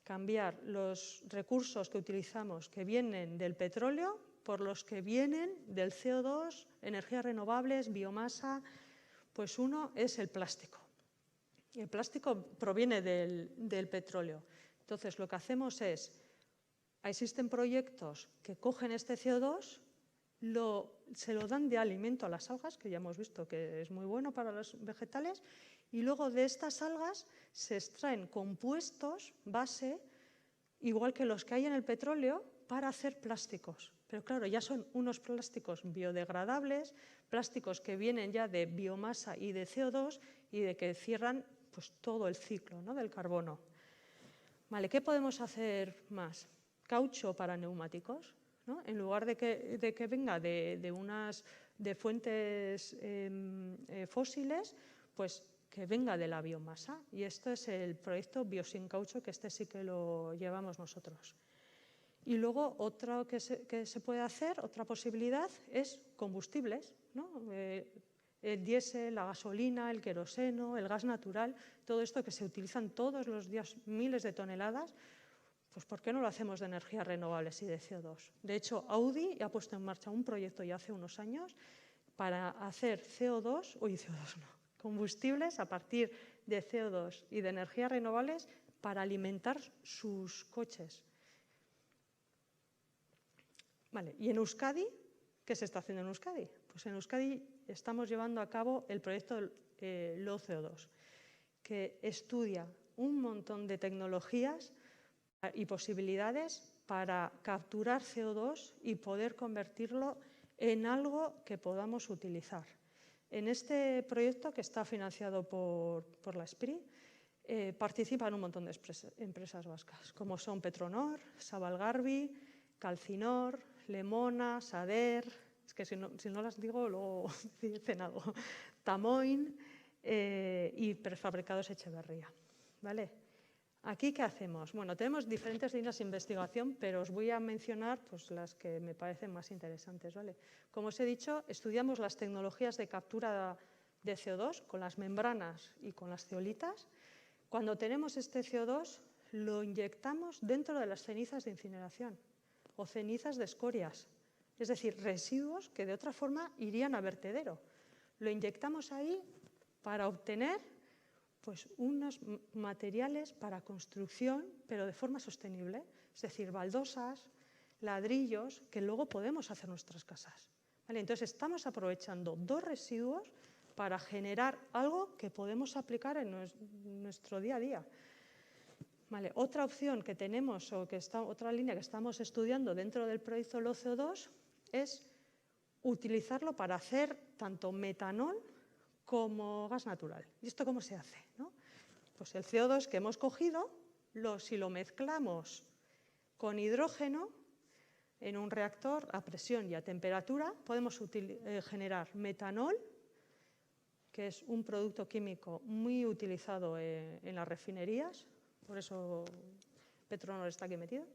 cambiar los recursos que utilizamos que vienen del petróleo por los que vienen del CO2, energías renovables, biomasa, Pues uno es el plástico. El plástico proviene del petróleo. Entonces, lo que hacemos es, existen proyectos que cogen este CO2, se lo dan de alimento a las algas, que ya hemos visto que es muy bueno para los vegetales, y luego de estas algas se extraen compuestos base, igual que los que hay en el petróleo, para hacer plásticos. Pero claro, ya son unos plásticos biodegradables, plásticos que vienen ya de biomasa y de CO2 y de que cierran pues, todo el ciclo, ¿no?, del carbono. Vale, ¿qué podemos hacer más? Caucho para neumáticos, ¿no? En lugar de que venga de fuentes fósiles, pues que venga de la biomasa. Y esto es el proyecto Biosin-Caucho, que este sí que lo llevamos nosotros. Y luego otra que se puede hacer, otra posibilidad, es combustibles, ¿no? El diésel, la gasolina, el queroseno, el gas natural, todo esto que se utilizan todos los días miles de toneladas, pues ¿por qué no lo hacemos de energías renovables y de CO2? De hecho, Audi ha puesto en marcha un proyecto ya hace unos años para hacer combustibles a partir de CO2 y de energías renovables para alimentar sus coches. Vale, ¿y en Euskadi? ¿Qué se está haciendo en Euskadi? Pues en Euskadi estamos llevando a cabo el proyecto LOCO2, que estudia un montón de tecnologías y posibilidades para capturar CO2 y poder convertirlo en algo que podamos utilizar. En este proyecto, que está financiado por la SPRI, participan un montón de empresas vascas, como son Petronor, Sabalgarbi, Calcinor, Lemona, Sader, es que si no las digo luego dicen algo, Tamoin y Prefabricados Echeverría, ¿vale? ¿Aquí qué hacemos? Bueno, tenemos diferentes líneas de investigación, pero os voy a mencionar pues, las que me parecen más interesantes, ¿vale? Como os he dicho, estudiamos las tecnologías de captura de CO2 con las membranas y con las zeolitas. Cuando tenemos este CO2, lo inyectamos dentro de las cenizas de incineración o cenizas de escorias, es decir, residuos que de otra forma irían a vertedero. Lo inyectamos ahí para obtener pues, unos materiales para construcción, pero de forma sostenible, es decir, baldosas, ladrillos, que luego podemos hacer nuestras casas. ¿Vale? Entonces, estamos aprovechando dos residuos para generar algo que podemos aplicar en nuestro día a día. Vale, otra opción que tenemos, otra línea que estamos estudiando dentro del proyecto LOCO2 es utilizarlo para hacer tanto metanol como gas natural. ¿Y esto cómo se hace? ¿No? Pues el CO2 que hemos cogido, si lo mezclamos con hidrógeno en un reactor a presión y a temperatura, podemos generar metanol, que es un producto químico muy utilizado en las refinerías, por eso Petronor está aquí metido,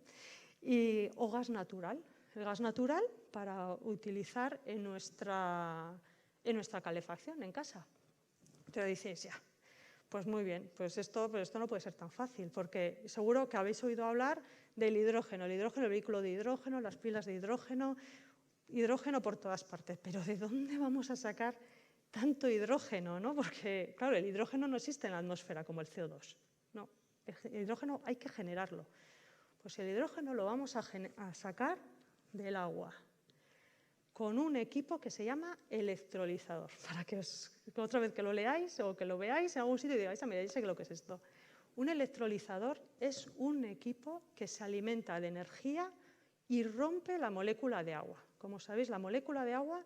o gas natural. El gas natural para utilizar en nuestra calefacción en casa. Te dices, ya, pues muy bien, pero esto no puede ser tan fácil, porque seguro que habéis oído hablar del hidrógeno, el vehículo de hidrógeno, las pilas de hidrógeno por todas partes, pero ¿de dónde vamos a sacar tanto hidrógeno? ¿No? Porque, claro, el hidrógeno no existe en la atmósfera como el CO2, no, el hidrógeno hay que generarlo. Pues el hidrógeno lo vamos a sacar del agua con un equipo que se llama electrolizador, para que otra vez que lo leáis o que lo veáis en algún sitio y digáis, mira, ya sé lo que es esto. Un electrolizador es un equipo que se alimenta de energía y rompe la molécula de agua. Como sabéis, la molécula de agua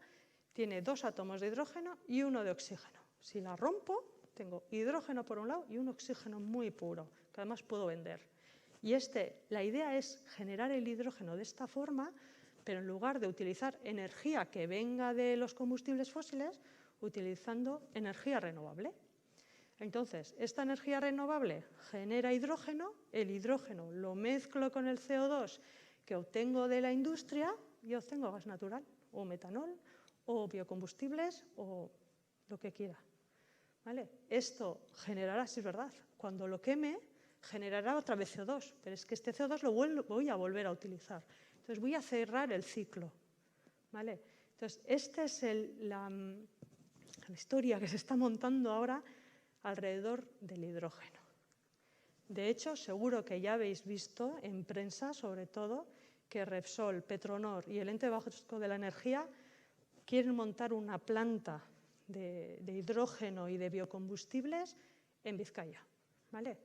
tiene 2 átomos de hidrógeno y 1 de oxígeno. Si la rompo, tengo hidrógeno por un lado y un oxígeno muy puro, que además puedo vender. Y la idea es generar el hidrógeno de esta forma, pero en lugar de utilizar energía que venga de los combustibles fósiles, utilizando energía renovable. Entonces, esta energía renovable genera hidrógeno, el hidrógeno lo mezclo con el CO2 que obtengo de la industria y obtengo gas natural, o metanol, o biocombustibles, o lo que quiera. ¿Vale? Esto generará, si es verdad, cuando lo queme, generará otra vez CO2, pero es que este CO2 lo voy a volver a utilizar. Entonces voy a cerrar el ciclo. ¿Vale? Entonces, esta es la historia que se está montando ahora alrededor del hidrógeno. De hecho, seguro que ya habéis visto en prensa, sobre todo, que Repsol, Petronor y el Ente Vasco de la Energía quieren montar una planta de hidrógeno y de biocombustibles en Vizcaya, ¿vale?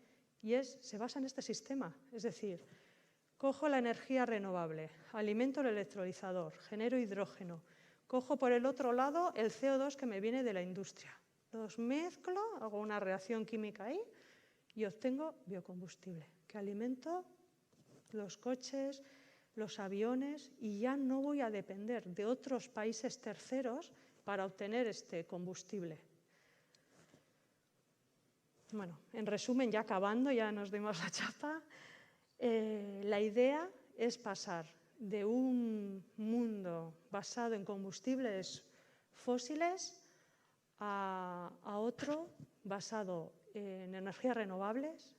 Y se basa en este sistema, es decir, cojo la energía renovable, alimento el electrolizador, genero hidrógeno, cojo por el otro lado el CO2 que me viene de la industria, los mezclo, hago una reacción química ahí y obtengo biocombustible, que alimento los coches, los aviones, y ya no voy a depender de otros países terceros para obtener este combustible. Bueno, en resumen, ya acabando, ya nos dimos la chapa, la idea es pasar de un mundo basado en combustibles fósiles a otro basado en energías renovables,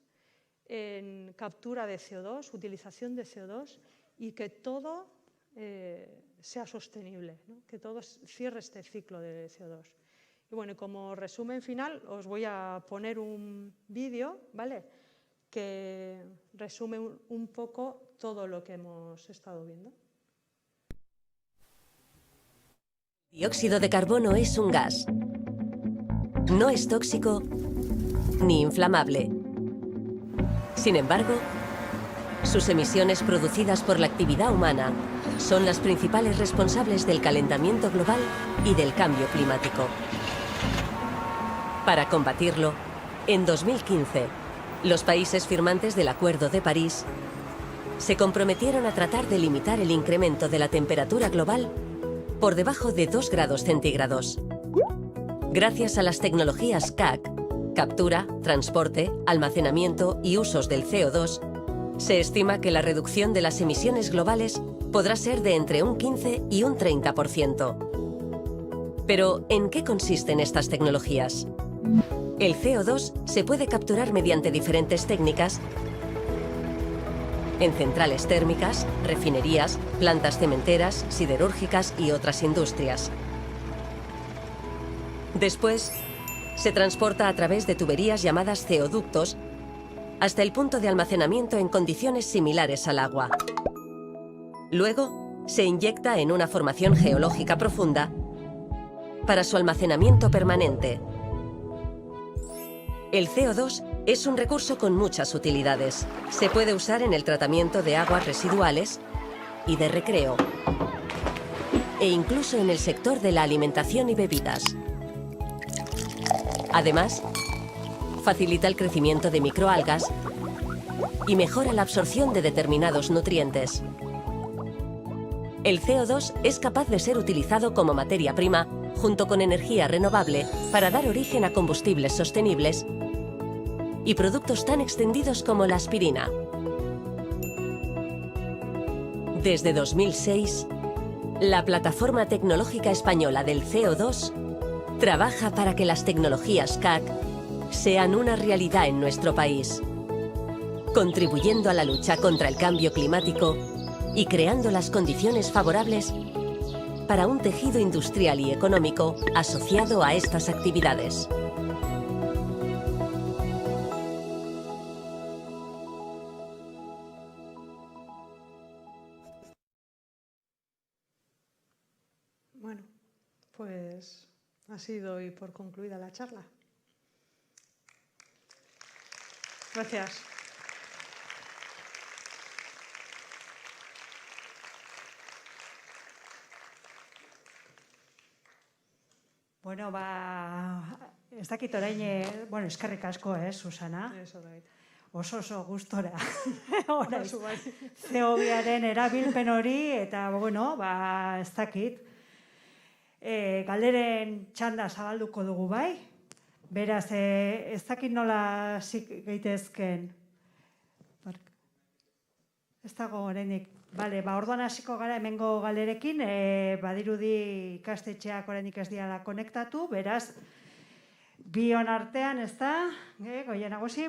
en captura de CO2, utilización de CO2, y que todo sea sostenible, ¿no? Que todo cierre este ciclo de CO2. Y bueno, como resumen final, os voy a poner un vídeo, ¿vale?, que resume un poco todo lo que hemos estado viendo. El dióxido de carbono es un gas. No es tóxico ni inflamable. Sin embargo, sus emisiones producidas por la actividad humana son las principales responsables del calentamiento global y del cambio climático. Para combatirlo, en 2015, los países firmantes del Acuerdo de París se comprometieron a tratar de limitar el incremento de la temperatura global por debajo de 2 grados centígrados. Gracias a las tecnologías CAC, captura, transporte, almacenamiento y usos del CO2, se estima que la reducción de las emisiones globales podrá ser de entre un 15 y un 30%. Pero, ¿en qué consisten estas tecnologías? El CO2 se puede capturar mediante diferentes técnicas en centrales térmicas, refinerías, plantas cementeras, siderúrgicas y otras industrias. Después, se transporta a través de tuberías llamadas ceoductos hasta el punto de almacenamiento en condiciones similares al agua. Luego, se inyecta en una formación geológica profunda para su almacenamiento permanente. El CO2 es un recurso con muchas utilidades. Se puede usar en el tratamiento de aguas residuales y de recreo, e incluso en el sector de la alimentación y bebidas. Además, facilita el crecimiento de microalgas y mejora la absorción de determinados nutrientes. El CO2 es capaz de ser utilizado como materia prima junto con energía renovable para dar origen a combustibles sostenibles y productos tan extendidos como la aspirina. Desde 2006, la Plataforma Tecnológica Española del CO2 trabaja para que las tecnologías CAC sean una realidad en nuestro país, contribuyendo a la lucha contra el cambio climático y creando las condiciones favorables para un tejido industrial y económico asociado a estas actividades. Bueno, pues ha sido hoy por concluida la charla. Gracias. Bueno, ez dakit orain, eskerrik asko, Susana. Oso gustora. CO2-aren erabilpen hori, eta, ez dakit. Galderen txanda zabalduko dugu bai. Beraz, ez dakit nola gaitezken. Ez dago oraindik. Bale, orduan hasiko gara hemengo galderekin, badirudi ikastetxeak oraindik ez dira konektatu, beraz, bion artean, ez da, Goia Nagusi,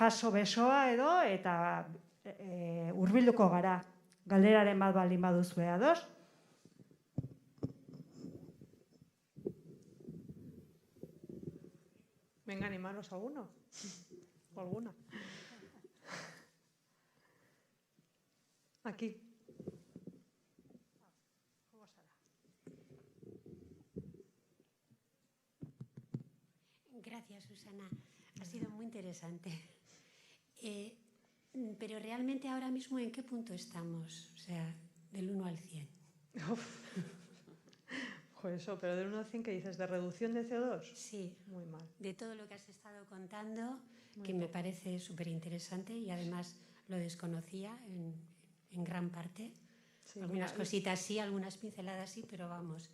jaso besoa edo, eta hurbilduko gara, galderaren bat baldin baduzue, ados? Venga, animaros alguno o alguna. Aquí. Gracias, Susana. Ha sido muy interesante. Pero realmente ahora mismo, ¿en qué punto estamos? O sea, del 1 al 100. Joder, eso, pero del 1 al 100, ¿qué dices? ¿De reducción de CO2? Sí. Muy mal. De todo lo que has estado contando, Muy que me poco. parece súper interesante y además lo desconocía en gran parte. Sí, Algunas mira, cositas sí, algunas pinceladas sí, pero vamos,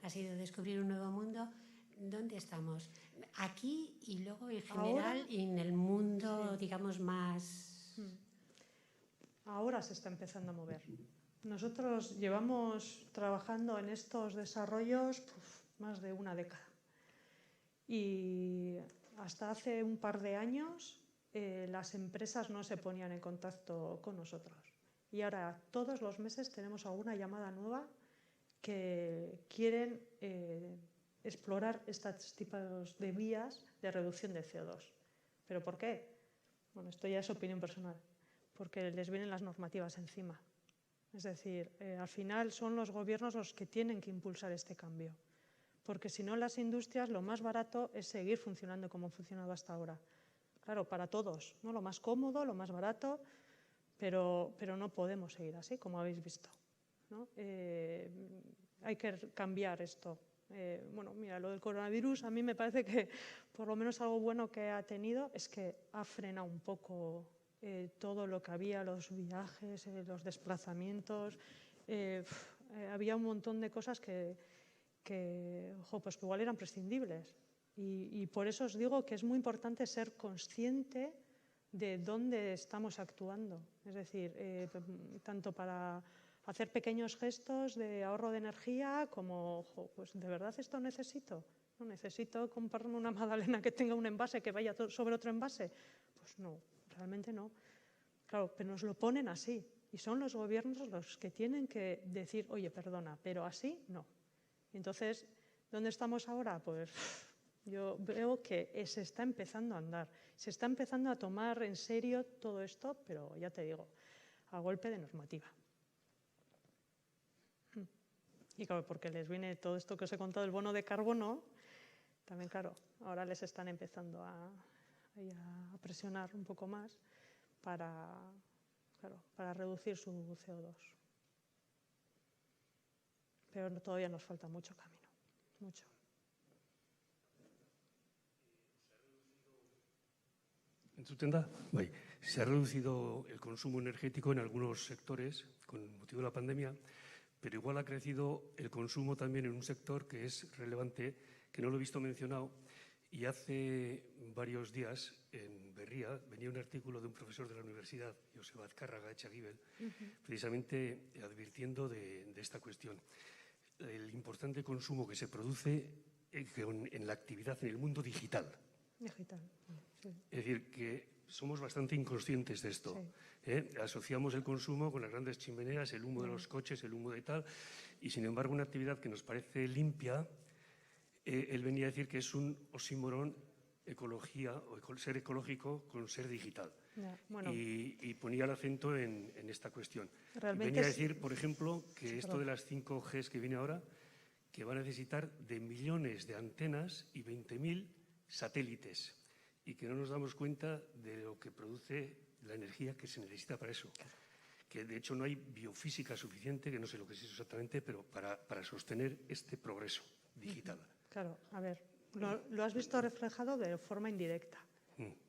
ha sido descubrir un nuevo mundo. ¿Dónde estamos? Aquí y luego en general Ahora, en el mundo, sí. digamos, más... Ahora se está empezando a mover. Nosotros llevamos trabajando en estos desarrollos más de una década. Y hasta hace un par de años las empresas no se ponían en contacto con nosotros. Y ahora todos los meses tenemos alguna llamada nueva que quieren explorar estos tipos de vías de reducción de CO2. ¿Pero por qué? Bueno, esto ya es opinión personal. Porque les vienen las normativas encima. Es decir, al final son los gobiernos los que tienen que impulsar este cambio. Porque si no, las industrias, lo más barato es seguir funcionando como han funcionado hasta ahora. Claro, para todos, ¿no? Lo más cómodo, lo más barato, pero no podemos seguir así, como habéis visto, ¿no? Hay que cambiar esto. Bueno, mira, lo del coronavirus, a mí me parece que por lo menos algo bueno que ha tenido es que ha frenado un poco todo lo que había, los viajes, los desplazamientos. Había un montón de cosas que pues que igual eran prescindibles. Y por eso os digo que es muy importante ser consciente de dónde estamos actuando. Es decir, tanto para hacer pequeños gestos de ahorro de energía como, pues de verdad esto necesito. ¿No necesito comprarme una magdalena que tenga un envase que vaya sobre otro envase? Pues no, realmente no. Claro, pero nos lo ponen así. Y son los gobiernos los que tienen que decir, oye, perdona, pero así no. Entonces, ¿dónde estamos ahora? Pues yo veo que se está empezando a andar, se está empezando a tomar en serio todo esto, pero ya te digo, a golpe de normativa. Y claro, porque les viene todo esto que os he contado, el bono de carbono, también claro, ahora les están empezando a presionar un poco más para reducir su CO2. Pero todavía nos falta mucho camino, mucho. En tu tienda, se ha reducido el consumo energético en algunos sectores con motivo de la pandemia, pero igual ha crecido el consumo también en un sector que es relevante, que no lo he visto mencionado, y hace varios días en Berria venía un artículo de un profesor de la universidad, Joseba Azcárraga Echagüibel, precisamente advirtiendo de esta cuestión. El importante consumo que se produce en la actividad en el mundo digital. Digital, sí. Es decir, que somos bastante inconscientes de esto. Sí. Asociamos el consumo con las grandes chimeneas, el humo de los coches, el humo de tal, y sin embargo una actividad que nos parece limpia, él venía a decir que es un oxímoron ecología, o ser ecológico con ser digital. Bueno, y ponía el acento en esta cuestión. Realmente Venía a decir, por ejemplo, que Sí, esto de las 5Gs que viene ahora, que van a necesitar de millones de antenas y 20.000 satélites, y que no nos damos cuenta de lo que produce la energía que se necesita para eso. Que de hecho no hay biofísica suficiente, que no sé lo que es eso exactamente, pero para sostener este progreso digital. Claro, a ver, lo has visto reflejado de forma indirecta,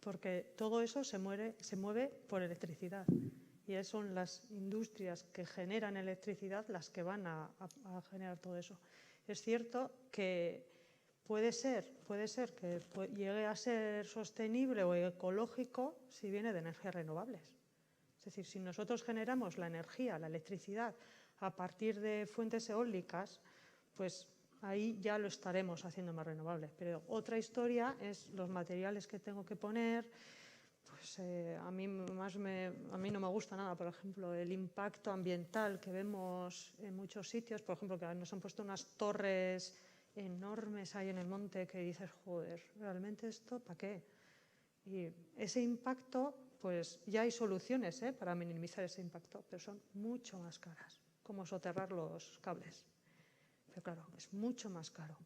porque todo eso se mueve por electricidad. Y son las industrias que generan electricidad las que van a generar todo eso. Es cierto que puede ser que llegue a ser sostenible o ecológico si viene de energías renovables. Es decir, si nosotros generamos la energía, la electricidad, a partir de fuentes eólicas, pues ahí ya lo estaremos haciendo más renovable. Pero otra historia es los materiales que tengo que poner. Pues a mí no me gusta nada, por ejemplo, el impacto ambiental que vemos en muchos sitios. Por ejemplo, que nos han puesto unas torres enormes ahí en el monte que dices, joder, ¿realmente esto para qué? Y ese impacto, pues ya hay soluciones para minimizar ese impacto, pero son mucho más caras, como soterrar los cables. Pero claro, es mucho más caro.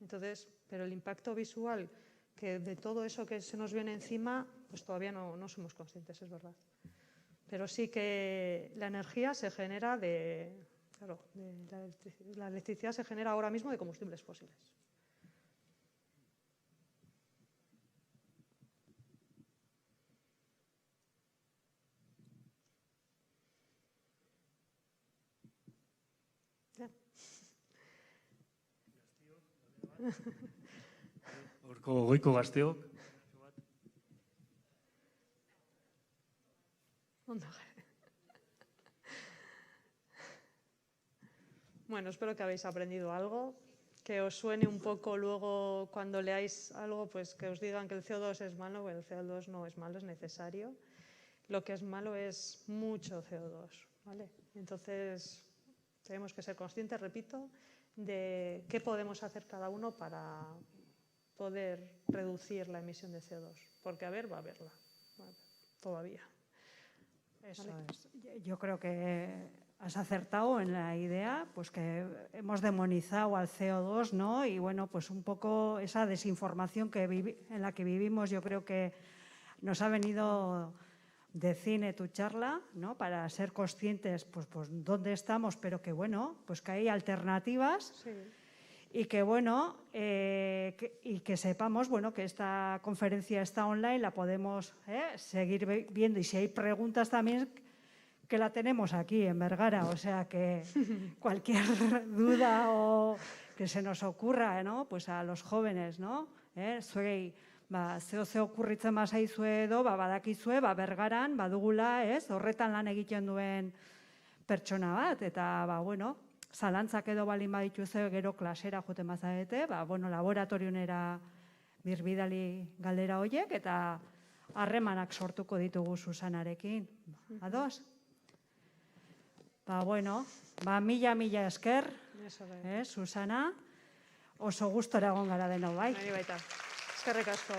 Entonces, pero el impacto visual que de todo eso que se nos viene encima, pues todavía no somos conscientes, es verdad. Pero sí que la energía se genera la electricidad se genera ahora mismo de combustibles fósiles. Horko goiko gazteok. Bueno, espero que habéis aprendido algo, que os suene un poco luego cuando leáis algo, pues que os digan que el CO2 es malo. Bueno, el CO2 no es malo, es necesario. Lo que es malo es mucho CO2, ¿vale? Entonces, tenemos que ser conscientes, repito, de qué podemos hacer cada uno para poder reducir la emisión de CO2. Porque va a haberla, todavía. Eso es. Yo creo que has acertado en la idea, pues que hemos demonizado al CO2, ¿no? Y bueno, pues un poco esa desinformación en la que vivimos, yo creo que nos ha venido de cine tu charla, ¿no? Para ser conscientes, pues dónde estamos, pero que bueno, pues que hay alternativas. Sí. Y que bueno, y que sepamos, bueno, que esta conferencia está online, la podemos seguir viendo, y si hay preguntas también, que la tenemos aquí en Bergara, o sea que cualquier duda o que se nos ocurra, ¿no? Pues a los jóvenes, ¿no? Zuei, ze okurritzen bazaizue edo, badakizue, Bergaran, badugula, horretan lan egiten duen pertsona bat, eta bueno, zalantzak edo balin badituze gero klasera joten bazarete, laboratorionera birbidali galdera horiek eta harremanak sortuko ditugu Susanarekin. Ados? Mila esker, Susana. Oso gustora egon gara deno, bai? Eskerrik asko.